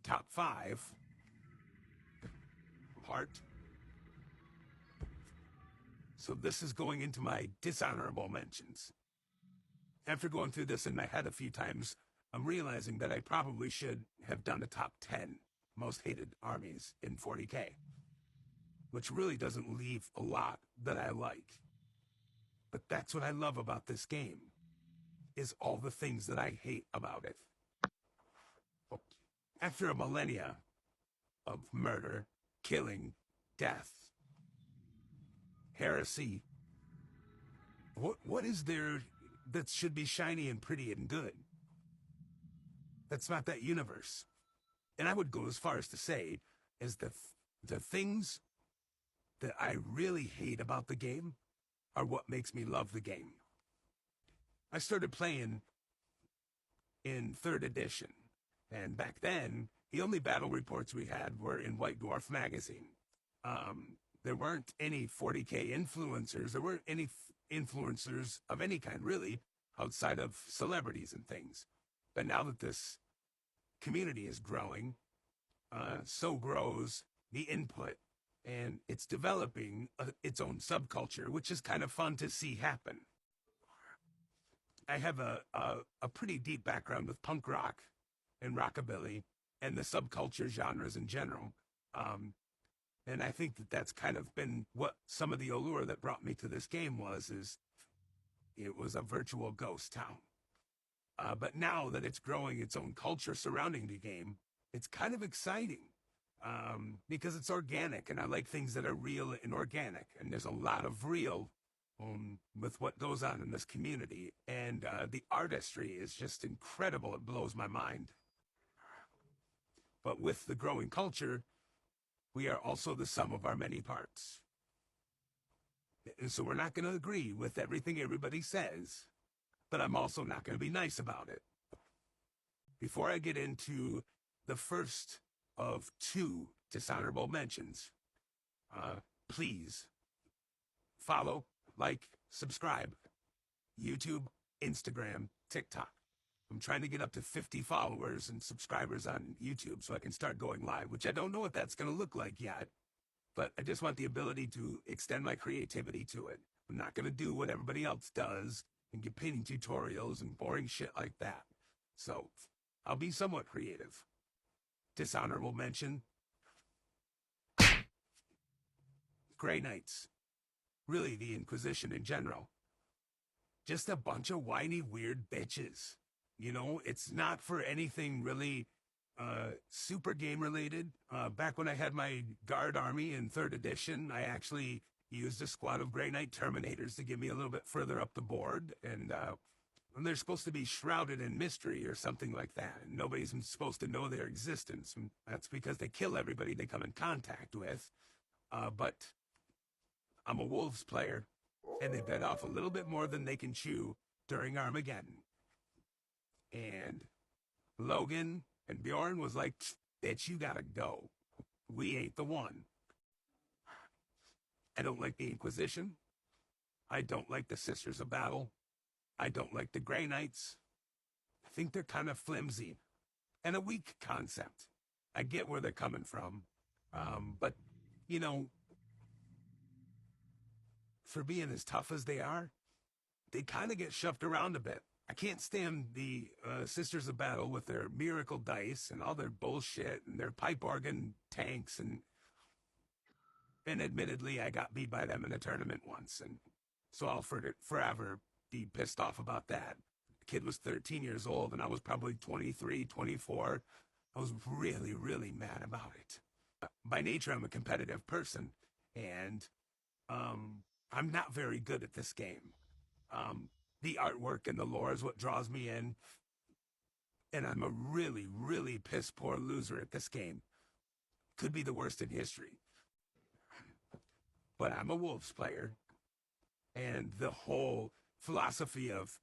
top 5. Heart. So this is going into my dishonorable mentions. After going through this in my head a few times, I'm realizing that I probably should have done a top 10 most hated armies in 40K, which really doesn't leave a lot that I like. But that's what I love about this game, is all the things that I hate about it. After a millennia of murder, killing, death, heresy, what is there that should be shiny and pretty and good? That's not that universe. And I would go as far as to say is the things that I really hate about the game are what makes me love the game. I started playing in 3rd edition, and back then, the only battle reports we had were in White Dwarf magazine. There weren't any 40K influencers. There weren't any influencers of any kind, really, outside of celebrities and things. But now that this community is growing, so grows the input, and it's developing its own subculture, which is kind of fun to see happen. I have a pretty deep background with punk rock and rockabilly and the subculture genres in general. And I think that that's kind of been what some of the allure that brought me to this game is it was a virtual ghost town. But now that it's growing its own culture surrounding the game, it's kind of exciting because it's organic, and I like things that are real and organic. And there's a lot of real with what goes on in this community. And the artistry is just incredible. It blows my mind. But with the growing culture, we are also the sum of our many parts. And so we're not going to agree with everything everybody says, but I'm also not going to be nice about it. Before I get into the first of 2 dishonorable mentions, please follow, like, subscribe. YouTube, Instagram, TikTok. I'm trying to get up to 50 followers and subscribers on YouTube so I can start going live, which I don't know what that's going to look like yet. But I just want the ability to extend my creativity to it. I'm not going to do what everybody else does and get painting tutorials and boring shit like that. So I'll be somewhat creative. Dishonorable mention. Grey Knights. Really, the Inquisition in general. Just a bunch of whiny, weird bitches. You know, it's not for anything really super game related. Back when I had my guard army in 3rd edition, I actually used a squad of Grey Knight Terminators to get me a little bit further up the board. And they're supposed to be shrouded in mystery or something like that. And nobody's supposed to know their existence. And that's because they kill everybody they come in contact with. But I'm a Wolves player, and they bit off a little bit more than they can chew during Armageddon. And Logan and Bjorn was like, bitch, you gotta go. We ain't the one. I don't like the Inquisition. I don't like the Sisters of Battle. I don't like the Grey Knights. I think they're kind of flimsy and a weak concept. I get where they're coming from. But, you know, for being as tough as they are, they kind of get shoved around a bit. I can't stand the Sisters of Battle with their miracle dice and all their bullshit and their pipe organ tanks. And admittedly, I got beat by them in a tournament once. And so I'll forever be pissed off about that. The kid was 13 years old and I was probably 23, 24. I was really, really mad about it. By nature, I'm a competitive person. And I'm not very good at this game. The artwork and the lore is what draws me in. And I'm a really, really piss poor loser at this game. Could be the worst in history. But I'm a Wolves player. And the whole philosophy of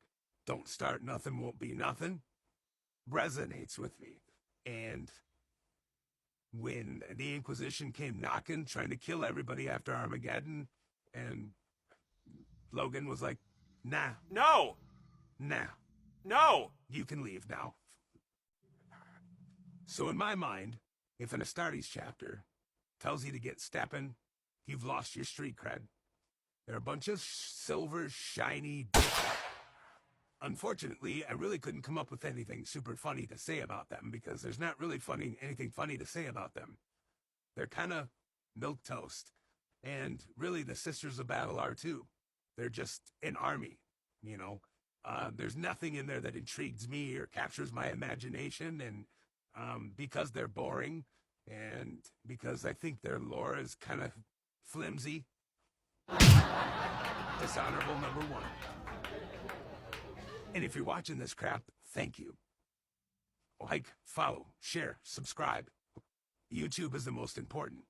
don't start nothing, won't be nothing resonates with me. And when the Inquisition came knocking, trying to kill everybody after Armageddon, and Logan was like, nah, No! nah, No! you can leave now. So in my mind, if an Astartes chapter tells you to get stepping, you've lost your street cred. They're a bunch of silver, shiny Unfortunately, I really couldn't come up with anything super funny to say about them because there's not really anything funny to say about them. They're kind of milk toast. And really, the Sisters of Battle are too. They're just an army, you know. There's nothing in there that intrigues me or captures my imagination. And because they're boring and because I think their lore is kind of flimsy, dishonorable number one. And if you're watching this crap, thank you. Like, follow, share, subscribe. YouTube is the most important.